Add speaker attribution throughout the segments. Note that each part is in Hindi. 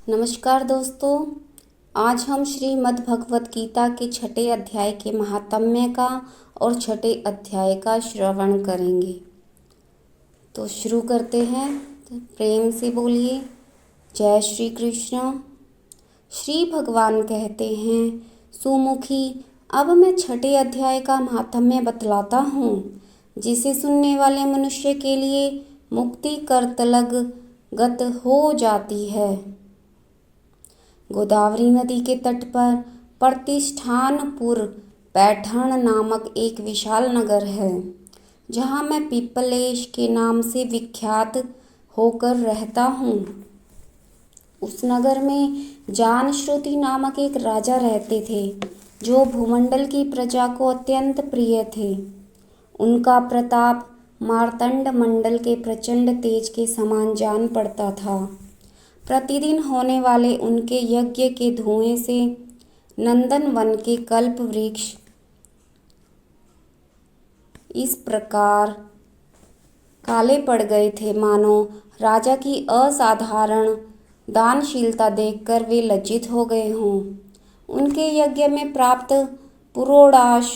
Speaker 1: नमस्कार दोस्तों। आज हम श्रीमद् भगवत गीता के छठे अध्याय के महात्म्य का और छठे अध्याय का श्रवण करेंगे। तो शुरू करते हैं। तो प्रेम से बोलिए जय श्री कृष्ण। श्री भगवान कहते हैं, सुमुखी, अब मैं छठे अध्याय का महात्म्य बतलाता हूँ, जिसे सुनने वाले मनुष्य के लिए मुक्ति करतलग गत हो जाती है। गोदावरी नदी के तट पर प्रतिष्ठानपुर पैठण नामक एक विशाल नगर है, जहाँ मैं पिपलेश के नाम से विख्यात होकर रहता हूँ। उस नगर में जानश्रुति नामक एक राजा रहते थे, जो भूमंडल की प्रजा को अत्यंत प्रिय थे। उनका प्रताप मार्तंड मंडल के प्रचंड तेज के समान जान पड़ता था। प्रतिदिन होने वाले उनके यज्ञ के धुएं से नंदन वन के कल्प वृक्ष इस प्रकार काले पड़ गए थे, मानो राजा की असाधारण दानशीलता देखकर वे लज्जित हो गए हों। उनके यज्ञ में प्राप्त पुरोडाश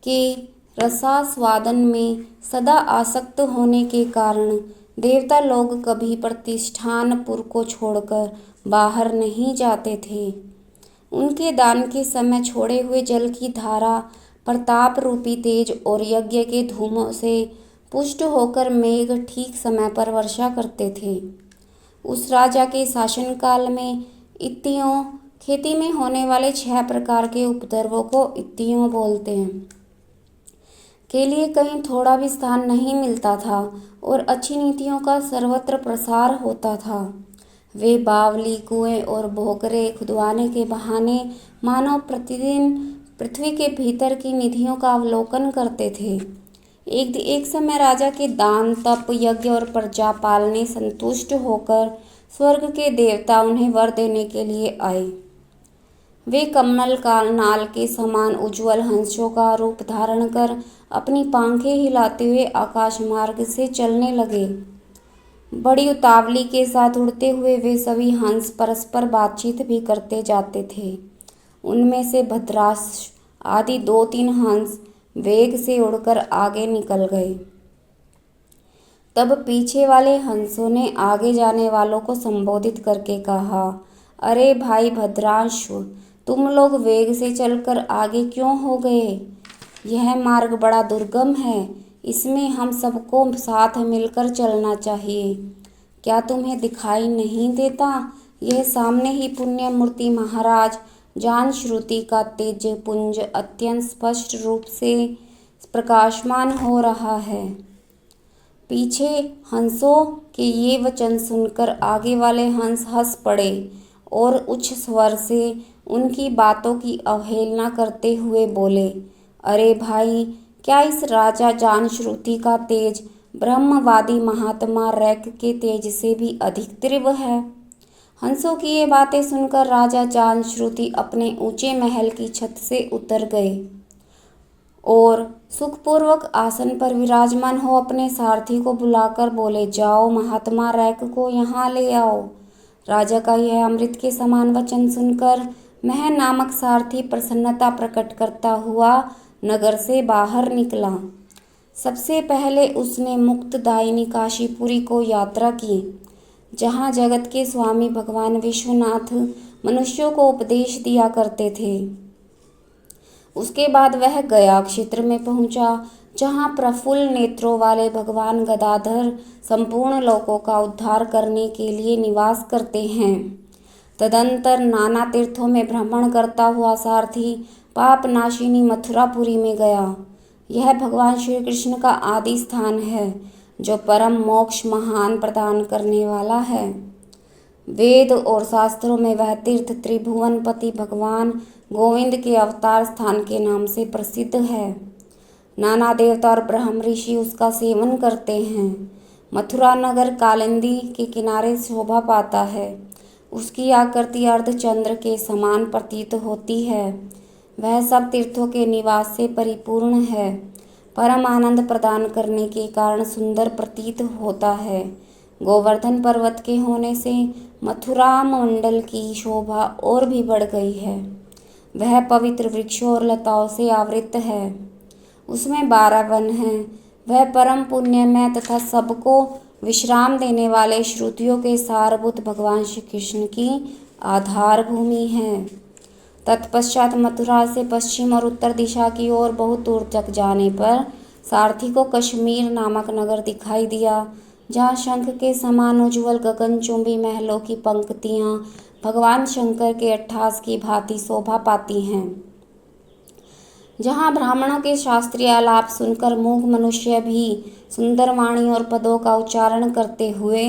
Speaker 1: के रसास्वादन में सदा आसक्त होने के कारण देवता लोग कभी प्रतिष्ठानपुर को छोड़कर बाहर नहीं जाते थे। उनके दान के समय छोड़े हुए जल की धारा प्रताप रूपी तेज और यज्ञ के धूमों से पुष्ट होकर मेघ ठीक समय पर वर्षा करते थे। उस राजा के शासनकाल में इत्तियों, खेती में होने वाले 6 प्रकार के उपद्रवों को इत्तियों बोलते हैं, के लिए कहीं थोड़ा भी स्थान नहीं मिलता था और अच्छी नीतियों का सर्वत्र प्रसार होता था। वे बावली, कुएं और भोकरे खुदवाने के बहाने मानव प्रतिदिन पृथ्वी के भीतर की निधियों का अवलोकन करते थे। एक समय राजा के दान, तप, यज्ञ और प्रजा पालने संतुष्ट होकर स्वर्ग के देवता उन्हें वर देने के लिए आए। वे कमल का नाल के समान उज्ज्वल हंसों का रूप धारण कर अपनी पांखें हिलाते हुए आकाश मार्ग से चलने लगे। बड़ी उतावली के साथ उड़ते हुए वे सभी हंस परस्पर बातचीत भी करते जाते थे। उनमें से भद्राश आदि 2-3 हंस वेग से उड़कर आगे निकल गए। तब पीछे वाले हंसों ने आगे जाने वालों को संबोधित करके कहा, अरे भाई भद्राश्व, तुम लोग वेग से चलकर आगे क्यों हो गए? यह मार्ग बड़ा दुर्गम है, इसमें हम सबको साथ मिलकर चलना चाहिए। क्या तुम्हें दिखाई नहीं देता? यह सामने ही पुण्य मूर्ति महाराज जानश्रुति का तेज पुंज अत्यंत स्पष्ट रूप से प्रकाशमान हो रहा है। पीछे हंसों के ये वचन सुनकर आगे वाले हंस हंस पड़े और उच्च स्वर से उनकी बातों की अवहेलना करते हुए बोले, अरे भाई, क्या इस राजा जानश्रुति का तेज ब्रह्मवादी महात्मा रैक के तेज से भी अधिक तीव्र है? हंसों की ये बातें सुनकर राजा जानश्रुति अपने ऊंचे महल की छत से उतर गए और सुखपूर्वक आसन पर विराजमान हो अपने सारथी को बुलाकर बोले, जाओ महात्मा रैक को यहाँ ले आओ। राजा का यह अमृत के समान वचन सुनकर मह नामक सारथी प्रसन्नता प्रकट करता हुआ नगर से बाहर निकला। सबसे पहले उसने मुक्तदायिनी काशीपुरी को यात्रा की, जहाँ जगत के स्वामी भगवान विश्वनाथ मनुष्यों को उपदेश दिया करते थे। उसके बाद वह गया क्षेत्र में पहुंचा, जहाँ प्रफुल्ल नेत्रों वाले भगवान गदाधर संपूर्ण लोकों का उद्धार करने के लिए निवास करते हैं। तदंतर नाना तीर्थों में भ्रमण करता हुआ सारथी पाप नाशिनी मथुरापुरी में गया। यह भगवान श्री कृष्ण का आदि स्थान है, जो परम मोक्ष महान प्रदान करने वाला है। वेद और शास्त्रों में वह तीर्थ त्रिभुवनपति भगवान गोविंद के अवतार स्थान के नाम से प्रसिद्ध है। नाना देवता और ब्रह्म ऋषि उसका सेवन करते हैं। मथुरा नगर कालिंदी के किनारे शोभा पाता है। उसकी आकृति अर्धचंद्र के समान प्रतीत होती है। वह सब तीर्थों के निवास से परिपूर्ण है। परम आनंद प्रदान करने के कारण सुंदर प्रतीत होता है। गोवर्धन पर्वत के होने से मथुरा मंडल की शोभा और भी बढ़ गई है। वह पवित्र वृक्षों और लताओं से आवृत है। उसमें 12 वन हैं। वह परम पुण्यमय तथा सबको विश्राम देने वाले श्रुतियों के सारभूत भगवान श्री कृष्ण की आधार भूमि है। तत्पश्चात मथुरा से पश्चिम और उत्तर दिशा की ओर बहुत दूर तक जाने पर सारथी को कश्मीर नामक नगर दिखाई दिया, जहाँ शंख के समान उज्ज्वल गगनचुंबी महलों की पंक्तियाँ भगवान शंकर के अट्ठास की भांति शोभा पाती हैं। जहाँ ब्राह्मणों के शास्त्रीय आलाप सुनकर मूक मनुष्य भी सुंदर वाणी और पदों का उच्चारण करते हुए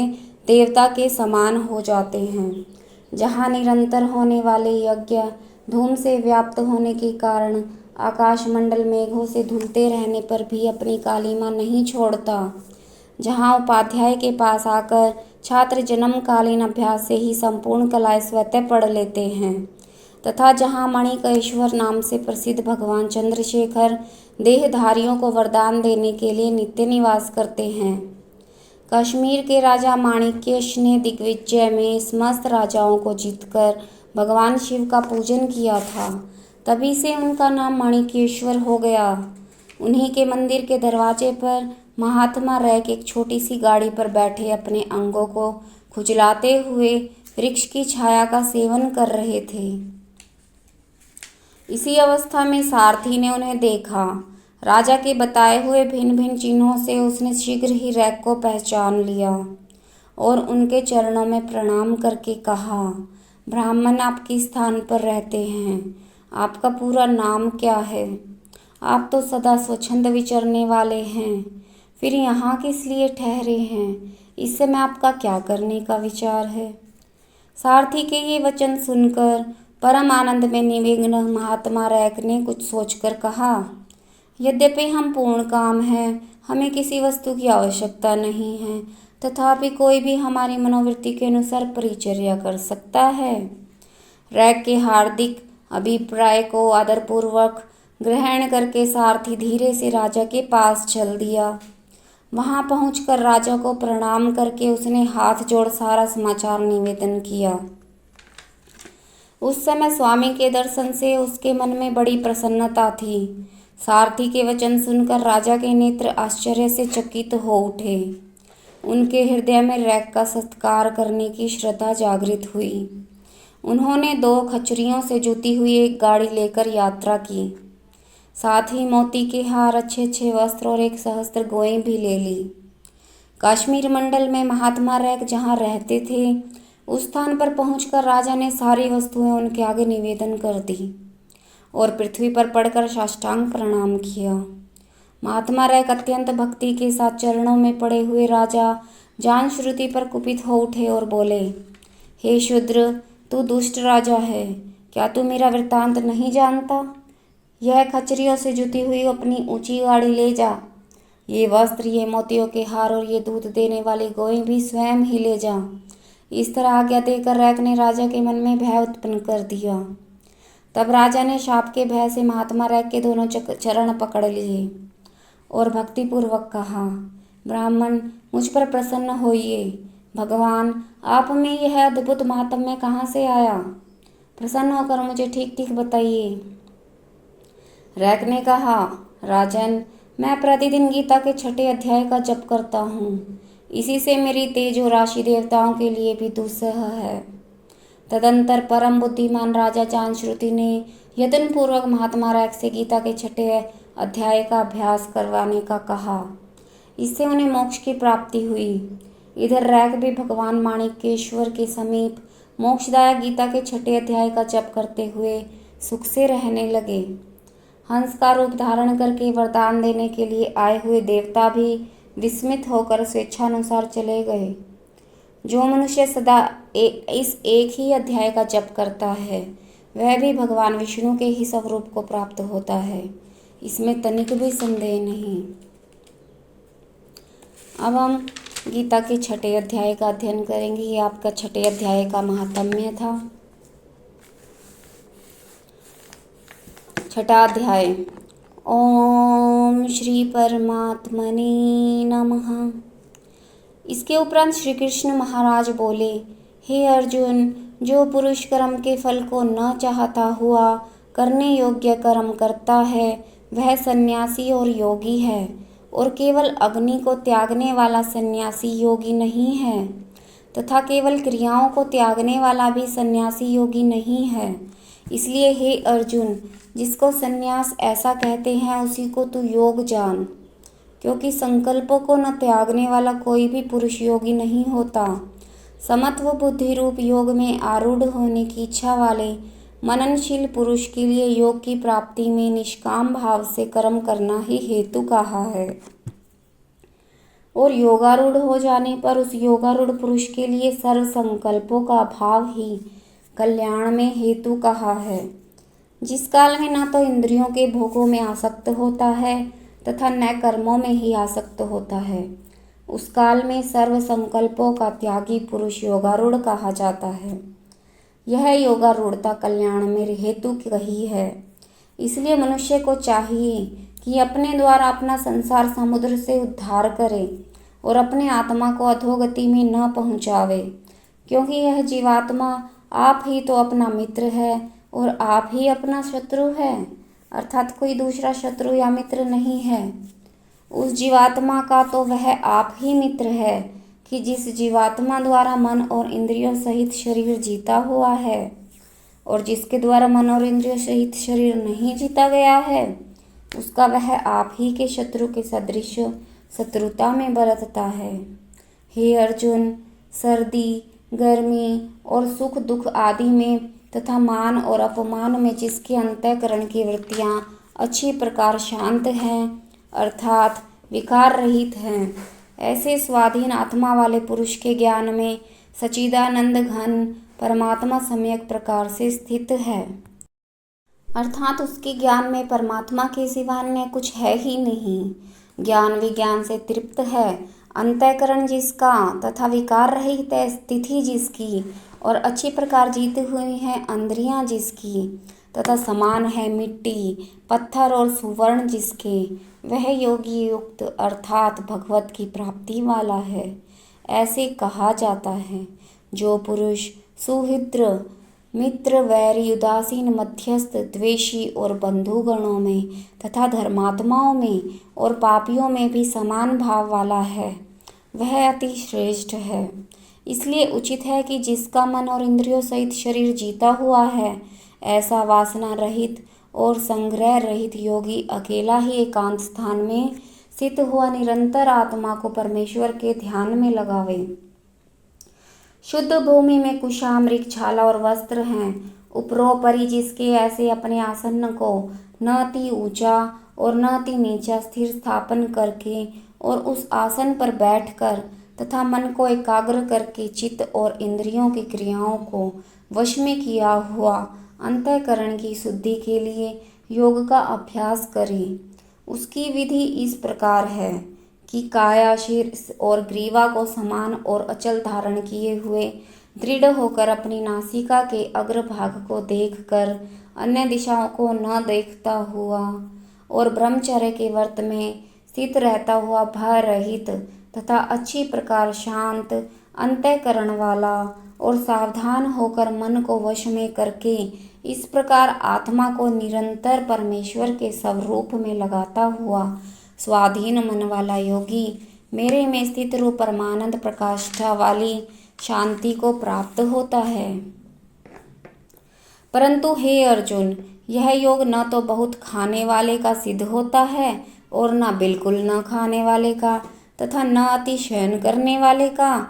Speaker 1: देवता के समान हो जाते हैं। जहाँ निरंतर होने वाले यज्ञ धूम से व्याप्त होने के कारण आकाशमंडल मेघों से धुलते रहने पर भी अपनी कालीमा नहीं छोड़ता। जहाँ उपाध्याय के पास आकर छात्र जन्मकालीन अभ्यास से ही संपूर्ण कलाएं स्वतः पढ़ लेते हैं, तथा जहाँ मणिकेश्वर नाम से प्रसिद्ध भगवान चंद्रशेखर देहधारियों को वरदान देने के लिए नित्य निवास करते हैं। कश्मीर के राजा माणिक्येश ने दिग्विजय में समस्त राजाओं को जीतकर भगवान शिव का पूजन किया था, तभी से उनका नाम माणिकेश्वर हो गया। उन्हीं के मंदिर के दरवाजे पर महात्मा रैक एक छोटी सी गाड़ी पर बैठे अपने अंगों को खुजलाते हुए वृक्ष की छाया का सेवन कर रहे थे। इसी अवस्था में सारथी ने उन्हें देखा। राजा के बताए हुए भिन्न भिन्न चिन्हों से उसने शीघ्र ही रैक को पहचान लिया और उनके चरणों में प्रणाम करके कहा, ब्राह्मण आपके स्थान पर रहते हैं, आपका पूरा नाम क्या है? आप तो सदा स्वच्छंद विचरने वाले हैं, फिर यहाँ किस लिए ठहरे हैं? इस समय आपका क्या करने का विचार है? सारथी के ये वचन सुनकर परम आनंद में निमग्न महात्मा रैक ने कुछ सोचकर कहा, यद्यपि हम पूर्ण काम हैं, हमें किसी वस्तु की आवश्यकता नहीं है, तथापि कोई भी हमारी मनोवृत्ति के अनुसार परिचर्या कर सकता है। रैक के हार्दिक अभिप्राय को आदरपूर्वक ग्रहण करके सारथी धीरे से राजा के पास चल दिया। वहां पहुंचकर राजा को प्रणाम करके उसने हाथ जोड़ सारा समाचार निवेदन किया। उस समय स्वामी के दर्शन से उसके मन में बड़ी प्रसन्नता थी। सारथी के वचन सुनकर राजा के नेत्र आश्चर्य से चकित हो उठे। उनके हृदय में रैक का सत्कार करने की श्रद्धा जागृत हुई। उन्होंने 2 खच्चरियों से जुती हुई एक गाड़ी लेकर यात्रा की। साथ ही मोती के हार, अच्छे वस्त्र और 1 सहस्त्र गोएं भी ले ली। कश्मीर मंडल में महात्मा रैक जहाँ रहते थे, उस स्थान पर पहुंचकर राजा ने सारी वस्तुएं उनके आगे निवेदन कर दी और पृथ्वी पर पड़कर साष्टांग प्रणाम किया। महात्मा रैक अत्यंत भक्ति के साथ चरणों में पड़े हुए राजा जान श्रुति पर कुपित हो उठे और बोले, हे शूद्र, तू दुष्ट राजा है, क्या तू मेरा वृत्तांत नहीं जानता? यह खच्चरियों से जुती हुई अपनी ऊंची गाड़ी ले जा। ये वस्त्र, ये मोतियों के हार और ये दूध देने वाली गोएं भी स्वयं ही ले जा। इस तरह आज्ञा देकर रैक ने राजा के मन में भय उत्पन्न कर दिया। तब राजा ने शाप के भय से महात्मा रैक के दोनों चरण पकड़ लिए और भक्तिपूर्वक कहा, ब्राह्मण, मुझ पर प्रसन्न होइए। भगवान, आप में यह अद्भुत महात्म्य कहाँ से आया? प्रसन्न होकर मुझे ठीक ठीक बताइए। रैक ने कहा, राजन, मैं प्रतिदिन गीता के 6 अध्याय का जप करता हूँ। इसी से मेरी तेजो राशि देवताओं के लिए भी दुस्सह है। तदंतर परम बुद्धिमान राजा जानश्रुति ने यत्नपूर्वक महात्मा रैक से गीता के 6 अध्याय का अभ्यास करवाने का कहा। इससे उन्हें मोक्ष की प्राप्ति हुई। इधर रैक भी भगवान माणिकेश्वर के समीप मोक्षदायक गीता के 6 अध्याय का जप करते हुए सुख से रहने लगे। हंस का रूप धारण करके वरदान देने के लिए आए हुए देवता भी विस्मित होकर स्वेच्छानुसार चले गए। जो मनुष्य सदा इस एक ही अध्याय का जप करता है, वह भी भगवान विष्णु के ही स्वरूप को प्राप्त होता है, इसमें तनिक भी संदेह नहीं। अब हम गीता के 6 अध्याय का अध्ययन करेंगे। ये आपका 6 अध्याय का महात्म्य था। 6 अध्याय। ओम श्री परमात्मने नमः। इसके उपरांत श्री कृष्ण महाराज बोले, हे अर्जुन, जो पुरुष कर्म के फल को न चाहता हुआ करने योग्य कर्म करता है वह सन्यासी और योगी है, और केवल अग्नि को त्यागने वाला सन्यासी योगी नहीं है, तथा केवल क्रियाओं को त्यागने वाला भी सन्यासी योगी नहीं है। इसलिए हे अर्जुन, जिसको सन्यास ऐसा कहते हैं उसी को तू योग जान, क्योंकि संकल्पों को न त्यागने वाला कोई भी पुरुष योगी नहीं होता। समत्व बुद्धि रूप योग में आरूढ़ होने की इच्छा वाले मननशील पुरुष के लिए योग की प्राप्ति में निष्काम भाव से कर्म करना ही हेतु कहा है, और योगारूढ़ हो जाने पर उस योगारूढ़ पुरुष के लिए सर्व संकल्पों का भाव ही कल्याण में हेतु कहा है। जिस काल में न तो इंद्रियों के भोगों में आसक्त होता है तथा न कर्मों में ही आसक्त होता है, उस काल में सर्व संकल्पों का त्यागी पुरुष योगारूढ़ कहा जाता है। यह योगारूढ़ता कल्याण में हेतु कही है। इसलिए मनुष्य को चाहिए कि अपने द्वारा अपना संसार समुद्र से उद्धार करे और अपने आत्मा को अधोगति में न पहुँचावे, क्योंकि यह जीवात्मा आप ही तो अपना मित्र है और आप ही अपना शत्रु है, अर्थात कोई दूसरा शत्रु या मित्र नहीं है। उस जीवात्मा का तो वह आप ही मित्र है कि जिस जीवात्मा द्वारा मन और इंद्रियों सहित शरीर जीता हुआ है, और जिसके द्वारा मन और इंद्रियों सहित शरीर नहीं जीता गया है, उसका वह आप ही के शत्रु के सदृश शत्रुता में बरतता है। हे अर्जुन, सर्दी, गर्मी और सुख दुख आदि में तथा मान और अपमान में जिसके अंतःकरण की वृत्तियाँ अच्छी प्रकार शांत हैं, अर्थात विकार रहित हैं, ऐसे स्वाधीन आत्मा वाले पुरुष के ज्ञान में सच्चिदानंद घन परमात्मा सम्यक प्रकार से स्थित है, अर्थात उसके ज्ञान में परमात्मा के सिवा अन्य कुछ है ही नहीं। ज्ञान विज्ञान से तृप्त है, अंतःकरण जिसका तथा विकार रहित स्थिति जिसकी और अच्छी प्रकार जीती हुई है इंद्रियां जिसकी तथा समान है मिट्टी, पत्थर और सुवर्ण जिसके, वह योगी युक्त अर्थात भगवत की प्राप्ति वाला है। ऐसे कहा जाता है, जो पुरुष सुहृद, मित्र, वैरी, उदासीन, मध्यस्थ, द्वेषी और बंधुगणों में तथा धर्मात्माओं में और पापियों में भी समान भाव वाला है, वह अति श्रेष्ठ है। इसलिए उचित है कि जिसका मन और इंद्रियों सहित शरीर जीता हुआ है, ऐसा वासना रहित और संग्रह रहित योगी अकेला ही एकांत स्थान में स्थित हुआ निरंतर आत्मा को परमेश्वर के ध्यान में लगावे। शुद्ध भूमि में कुशा, मृगछाला और वस्त्र हैं, उपरोपरि जिसके ऐसे अपने आसन को न अति ऊंचा और न अति नीचा स्थिर स्थापन करके और उस आसन पर बैठकर तथा मन को एकाग्र करके चित्त और इंद्रियों की क्रियाओं को वश में किया हुआ अंतःकरण की शुद्धि के लिए योग का अभ्यास करें। उसकी विधि इस प्रकार है कि काया, शीर और ग्रीवा को समान और अचल धारण किए हुए दृढ़ होकर अपनी नासिका के अग्रभाग को देखकर अन्य दिशाओं को न देखता हुआ और ब्रह्मचर्य के व्रत में स्थित रहता हुआ भय रहित तथा अच्छी प्रकार शांत अंतःकरण वाला और सावधान होकर मन को वश में करके इस प्रकार आत्मा को निरंतर परमेश्वर के स्वरूप में लगाता हुआ स्वाधीन मन वाला योगी मेरे में स्थित रूप परमानंद प्रकाष्ठा वाली शांति को प्राप्त होता है। परंतु हे अर्जुन, यह योग न तो बहुत खाने वाले का सिद्ध होता है और न बिल्कुल न खाने वाले का, तथा न अति शयन करने वाले का,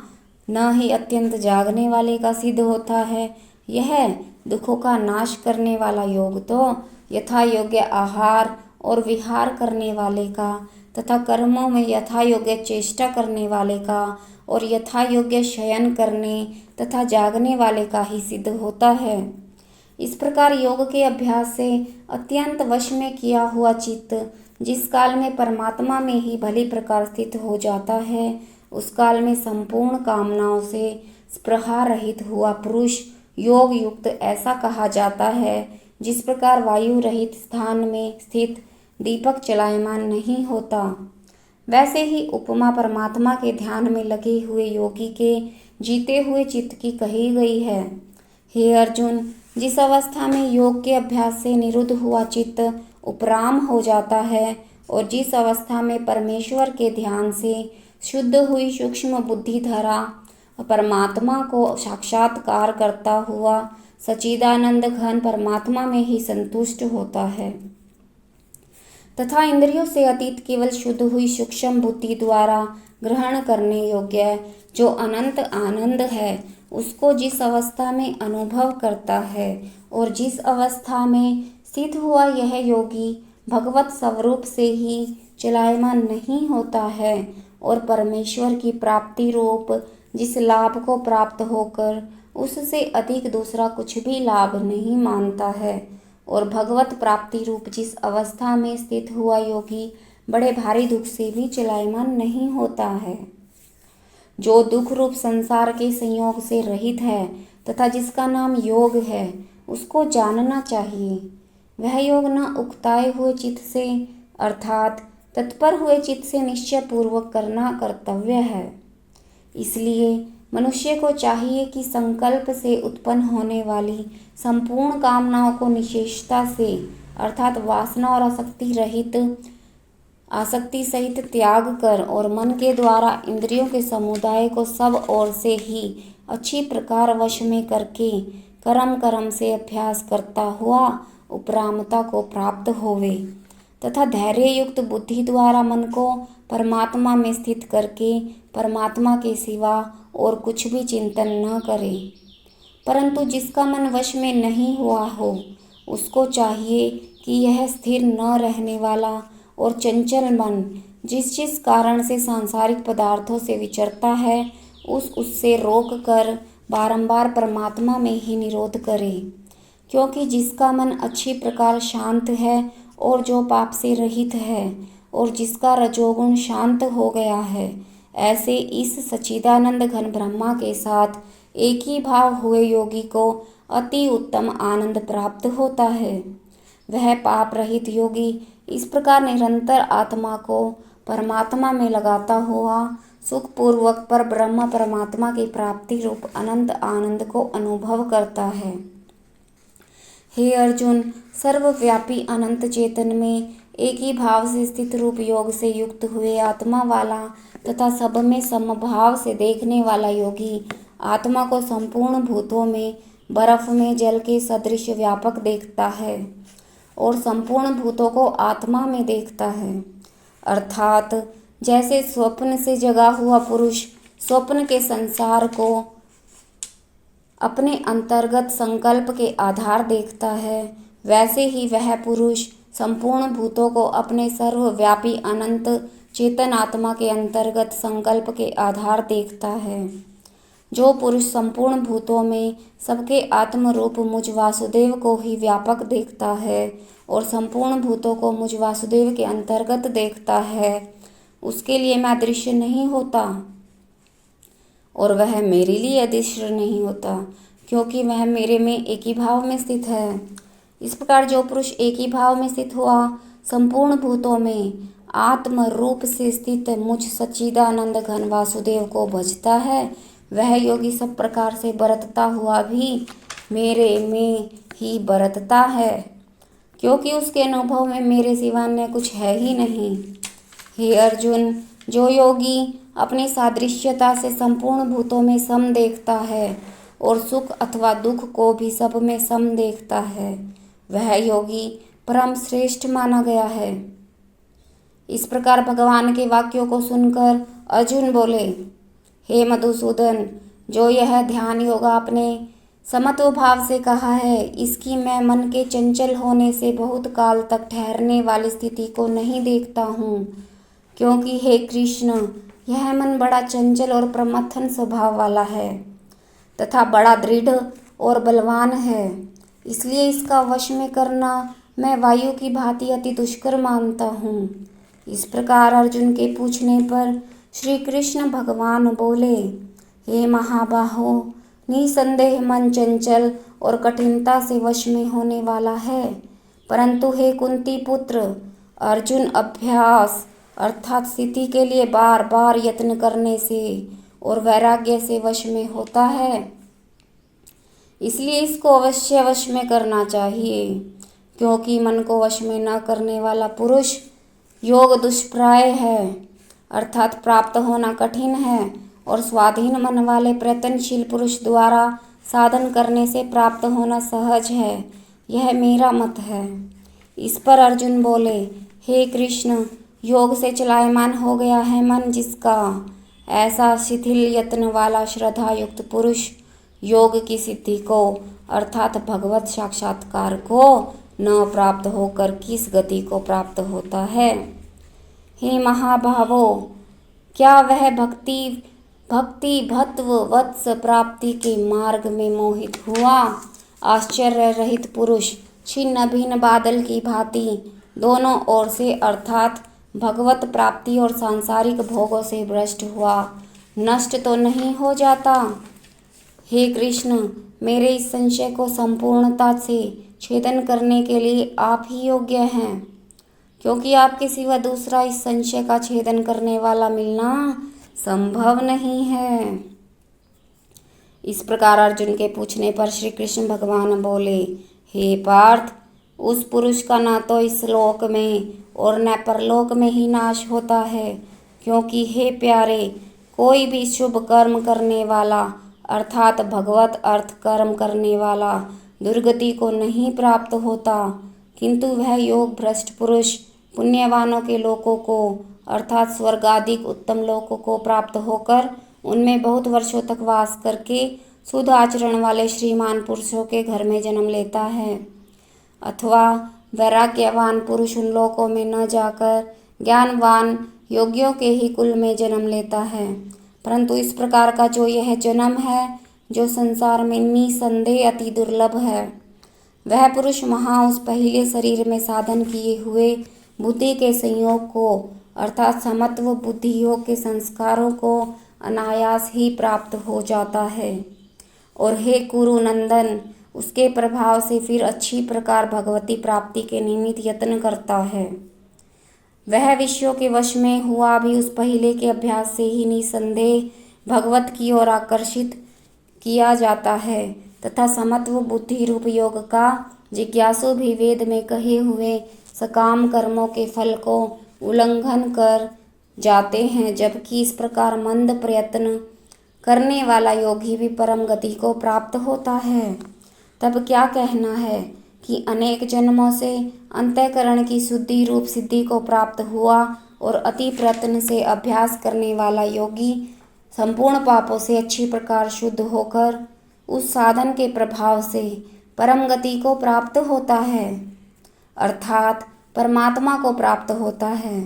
Speaker 1: न ही अत्यंत जागने वाले का सिद्ध होता है। यह दुखों का नाश करने वाला योग तो यथा योग्य आहार और विहार करने वाले का तथा कर्मों में यथा योग्य चेष्टा करने वाले का और यथा योग्य शयन करने तथा जागने वाले का ही सिद्ध होता है। इस प्रकार योग के अभ्यास से अत्यंत वश में किया हुआ चित्त जिस काल में परमात्मा में ही भली प्रकार स्थित हो जाता है, उस काल में संपूर्ण कामनाओं से स्पृहा रहित हुआ पुरुष योग युक्त ऐसा कहा जाता है। जिस प्रकार वायु रहित स्थान में स्थित दीपक चलायमान नहीं होता, वैसे ही उपमा परमात्मा के ध्यान में लगे हुए योगी के जीते हुए चित्त की कही गई है। हे अर्जुन, जिस अवस्था में योग के अभ्यास से निरुद्ध हुआ चित्त उपराम हो जाता है और जिस अवस्था में परमेश्वर के ध्यान से शुद्ध हुई सूक्ष्म बुद्धि धरा परमात्मा को साक्षात्कार करता हुआ सच्चिदानंद घन परमात्मा में ही संतुष्ट होता है तथा इंद्रियों से अतीत केवल शुद्ध हुई सूक्ष्म बुद्धि द्वारा ग्रहण करने योग्य जो अनंत आनंद है, उसको जिस अवस्था में अनुभव करता है और जिस अवस्था में स्थित हुआ यह योगी भगवत स्वरूप से ही चलायमान नहीं होता है और परमेश्वर की प्राप्ति रूप जिस लाभ को प्राप्त होकर उससे अधिक दूसरा कुछ भी लाभ नहीं मानता है और भगवत प्राप्ति रूप जिस अवस्था में स्थित हुआ योगी बड़े भारी दुख से भी चलायमान नहीं होता है। जो दुख रूप संसार के संयोग से रहित है तथा जिसका नाम योग है, उसको जानना चाहिए। वह योग न उकताए हुए चित्त से अर्थात तत्पर हुए चित्त से निश्चय पूर्वक करना कर्तव्य है। इसलिए मनुष्य को चाहिए कि संकल्प से उत्पन्न होने वाली संपूर्ण कामनाओं को निशेषता से अर्थात वासना और आसक्ति सहित त्याग कर और मन के द्वारा इंद्रियों के समुदाय को सब ओर से ही अच्छी प्रकार वश में करके कर्म से अभ्यास करता हुआ उपरामता को प्राप्त होवे तथा धैर्य युक्त बुद्धि द्वारा मन को परमात्मा में स्थित करके परमात्मा के सिवा और कुछ भी चिंतन न करे। परंतु जिसका मन वश में नहीं हुआ हो, उसको चाहिए कि यह स्थिर न रहने वाला और चंचल मन जिस कारण से सांसारिक पदार्थों से विचरता है, उससे रोक कर बारंबार परमात्मा में ही निरोध करे। क्योंकि जिसका मन अच्छी प्रकार शांत है और जो पाप से रहित है और जिसका रजोगुण शांत हो गया है, ऐसे इस सच्चिदानंद घन ब्रह्मा के साथ एक ही भाव हुए योगी को अति उत्तम आनंद प्राप्त होता है। वह पाप रहित योगी इस प्रकार निरंतर आत्मा को परमात्मा में लगाता हुआ सुखपूर्वक पर ब्रह्म परमात्मा की प्राप्ति रूप अनंत आनंद को अनुभव करता है। हे अर्जुन, सर्वव्यापी अनंत चेतन में एक ही भाव से स्थित रूप योग से युक्त हुए आत्मा वाला तथा सब में समभाव से देखने वाला योगी आत्मा को संपूर्ण भूतों में बर्फ में जल के सदृश व्यापक देखता है और संपूर्ण भूतों को आत्मा में देखता है। अर्थात जैसे स्वप्न से जगा हुआ पुरुष स्वप्न के संसार को अपने अंतर्गत संकल्प के आधार देखता है, वैसे ही वह पुरुष संपूर्ण भूतों को अपने सर्वव्यापी अनंत चेतन आत्मा के अंतर्गत संकल्प के आधार देखता है। जो पुरुष संपूर्ण भूतों में सबके आत्म रूप मुझ वासुदेव को ही व्यापक देखता है और संपूर्ण भूतों को मुझ वासुदेव के अंतर्गत देखता है, उसके लिए मैं अदृश्य नहीं होता और वह मेरे लिए अदृश्य नहीं होता, क्योंकि वह मेरे में एक ही भाव में स्थित है। इस प्रकार जो पुरुष एक ही भाव में स्थित हुआ संपूर्ण भूतों में आत्म रूप से स्थित मुझ सच्चिदानंद घन वासुदेव को भजता है, वह योगी सब प्रकार से बरतता हुआ भी मेरे में ही बरतता है, क्योंकि उसके अनुभव में मेरे सिवा अन्य कुछ है ही नहीं। हे अर्जुन, जो योगी अपनी सादृश्यता से संपूर्ण भूतों में सम देखता है और सुख अथवा दुख को भी सब में सम देखता है, वह योगी परम श्रेष्ठ माना गया है। इस प्रकार भगवान के वाक्यों को सुनकर अर्जुन बोले, हे मधुसूदन, जो यह ध्यान योगा आपने समत्व भाव से कहा है, इसकी मैं मन के चंचल होने से बहुत काल तक ठहरने वाली स्थिति को नहीं देखता हूँ, क्योंकि हे कृष्ण, यह मन बड़ा चंचल और प्रमथन स्वभाव वाला है तथा बड़ा दृढ़ और बलवान है। इसलिए इसका वश में करना मैं वायु की भांति अति दुष्कर मानता हूँ। इस प्रकार अर्जुन के पूछने पर श्री कृष्ण भगवान बोले, हे महाबाहो, निसंदेह मन चंचल और कठिनता से वश में होने वाला है, परंतु हे कुंती पुत्र अर्जुन, अभ्यास अर्थात स्थिति के लिए बार बार यत्न करने से और वैराग्य से वश में होता है। इसलिए इसको अवश्य वश में करना चाहिए, क्योंकि मन को वश में न करने वाला पुरुष योग दुष्प्राय है, अर्थात प्राप्त होना कठिन है, और स्वाधीन मन वाले प्रयत्नशील पुरुष द्वारा साधन करने से प्राप्त होना सहज है। यह मेरा मत है। इस पर अर्जुन बोले, हे कृष्ण, योग से चलायमान हो गया है मन जिसका, ऐसा शिथिल यत्न वाला श्रद्धा युक्त पुरुष योग की सिद्धि को अर्थात भगवत साक्षात्कार को न प्राप्त होकर किस गति को प्राप्त होता है। हे महाभावो, क्या वह भक्ति भत्व वत्स प्राप्ति के मार्ग में मोहित हुआ आश्चर्य रहित पुरुष छिन्न भिन्न बादल की भांति दोनों ओर से अर्थात भगवत प्राप्ति और सांसारिक भोगों से भ्रष्ट हुआ नष्ट तो नहीं हो जाता। हे कृष्ण, मेरे इस संशय को संपूर्णता से छेदन करने के लिए आप ही योग्य हैं, क्योंकि आपके सिवा दूसरा इस संशय का छेदन करने वाला मिलना संभव नहीं है। इस प्रकार अर्जुन के पूछने पर श्री कृष्ण भगवान बोले, हे पार्थ, उस पुरुष का न तो इस लोक में और न परलोक में ही नाश होता है, क्योंकि हे प्यारे, कोई भी शुभ कर्म करने वाला अर्थात भगवत अर्थ कर्म करने वाला दुर्गति को नहीं प्राप्त होता, किंतु वह योग भ्रष्ट पुरुष पुण्यवानों के लोकों को अर्थात स्वर्गादिक उत्तम लोकों को प्राप्त होकर उनमें बहुत वर्षों तक वास करके शुद्ध आचरण वाले श्रीमान पुरुषों के घर में जन्म लेता है। अथवा वैराग्यवान पुरुष उन लोकों में न जाकर ज्ञानवान योगियों के ही कुल में जन्म लेता है। परंतु इस प्रकार का जो यह जन्म है, जो संसार में निसंदेह अति दुर्लभ है, वह पुरुष वहाँ उस पहले शरीर में साधन किए हुए बुद्धि के संयोग को अर्थात समत्व बुद्धि योग के संस्कारों को अनायास ही प्राप्त हो जाता है। और हे कुरु नंदन, उसके प्रभाव से फिर अच्छी प्रकार भगवती प्राप्ति के निमित्त यत्न करता है। वह विषयों के वश में हुआ भी उस पहले के अभ्यास से ही निसंदेह भगवत की ओर आकर्षित किया जाता है, तथा समत्व बुद्धि रूप योग का जिज्ञासु भी वेद में कहे हुए सकाम कर्मों के फल को उल्लंघन कर जाते हैं, जबकि इस प्रकार मंद प्रयत्न करने वाला योगी भी परम गति को प्राप्त होता है। तब क्या कहना है कि अनेक जन्मों से अंतःकरण की शुद्धि रूप सिद्धि को प्राप्त हुआ और अति प्रयत्न से अभ्यास करने वाला योगी संपूर्ण पापों से अच्छी प्रकार शुद्ध होकर उस साधन के प्रभाव से परम गति को प्राप्त होता है, अर्थात परमात्मा को प्राप्त होता है।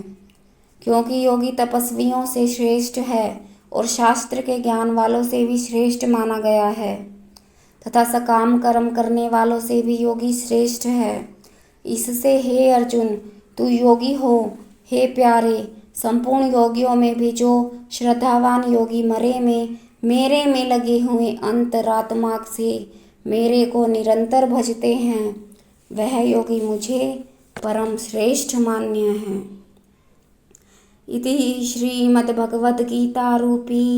Speaker 1: क्योंकि योगी तपस्वियों से श्रेष्ठ है और शास्त्र के ज्ञान वालों से भी श्रेष्ठ माना गया है, तथा सकाम कर्म करने वालों से भी योगी श्रेष्ठ है। इससे हे अर्जुन, तू योगी हो। हे प्यारे, संपूर्ण योगियों में भी जो श्रद्धावान योगी मरे में मेरे में लगे हुए अंतरात्मा से मेरे को निरंतर भजते हैं, वह योगी मुझे परम श्रेष्ठ मान्य है। इति श्रीमद्भगवद्गीता रूपी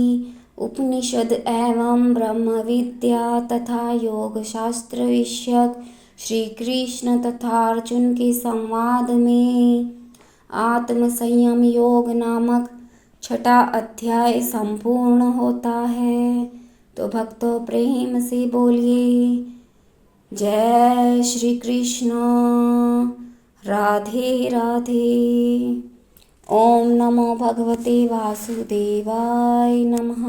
Speaker 1: उपनिषद एवं ब्रह्म विद्या तथा योग शास्त्र विषयक श्री कृष्ण तथा अर्जुन के संवाद में आत्म संयम योग नामक छठा अध्याय संपूर्ण होता है। तो भक्तों प्रेम से बोलिए जय श्री कृष्ण। राधे राधे। ओम नमो भगवते वासुदेवाय नमः।